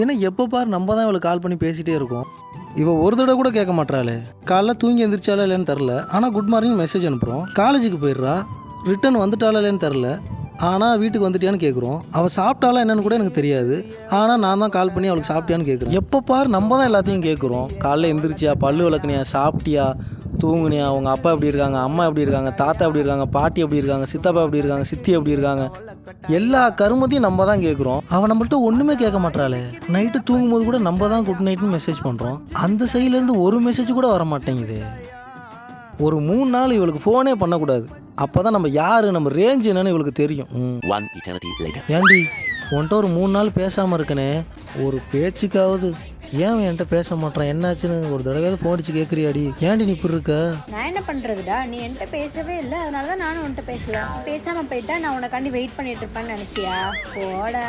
ஏன்னா எப்போ பாரு நம்ம தான் இவளுக்கு கால் பண்ணி பேசிகிட்டே இருக்கோம். இவள் ஒரு தடவை கூட கேட்க மாட்டாளே. காலைல தூங்கி எந்திரிச்சாலா இல்லைன்னு தெரில, ஆனால் குட் மார்னிங் மெசேஜ் அனுப்புகிறோம். காலேஜுக்கு போயிடுறா, ரிட்டன் வந்துட்டாலா இல்லைன்னு தெரில, ஆனால் வீட்டுக்கு வந்துட்டியான்னு கேட்குறோம். அவள் சாப்பிட்டாலா என்னன்னு கூட எனக்கு தெரியாது, ஆனால் நான் தான் கால் பண்ணி அவளுக்கு சாப்பிட்டியான்னு கேட்குறேன். எப்போ பாரு நம்ம தான் எல்லாத்தையும் கேட்குறோம். காலைல எந்திரிச்சியா, பல்லு விளக்குனியா, சாப்பிட்டியா, தூங்குனியா, அவங்க அப்பா எப்படி இருக்காங்க, அம்மா எப்படி இருக்காங்க, தாத்தா எப்படி இருக்காங்க, பாட்டி எப்படி இருக்காங்க, சித்தப்பா எப்படி இருக்காங்க, சித்தி எப்படி இருக்காங்க, எல்லா கருமத்தையும் நம்ம தான் கேட்குறோம். அவன் நம்மள்ட்ட ஒன்றுமே கேட்க மாட்டாளே. நைட்டு தூங்கும்போது கூட நம்ம தான் குட் நைட்னு மெசேஜ் பண்ணுறோம். அந்த சைட்லேருந்து ஒரு மெசேஜ் கூட வர மாட்டேங்குது. ஒரு 3 நாள் இவளுக்கு ஃபோனே பண்ணக்கூடாது. அப்போ தான் நம்ம யார், நம்ம ரேஞ்ச் என்னன்னு இவளுக்கு தெரியும். ஏண்டி உன்ட்ட ஒரு 3 நாள் பேசாமல் இருக்கனே, ஒரு பேச்சுக்காவது ஏன் என்கிட்ட பேச மாட்டேன், என்னாச்சுன்னு ஒரு தடவையாவது ஃபோன் அடிச்சு கேட்குறியாடி? ஏன்டி நீ இப்படி இருக்க? நான் என்ன பண்ணுறதுடா, நீ என்கிட்ட பேசவே இல்லை, அதனால தான் நானும் உன்கிட்ட பேசல. பேசாமல் போயிட்டா நான் உனக்காண்டி வெயிட் பண்ணிட்டு இருப்பேன்னு நினச்சியா? போடா.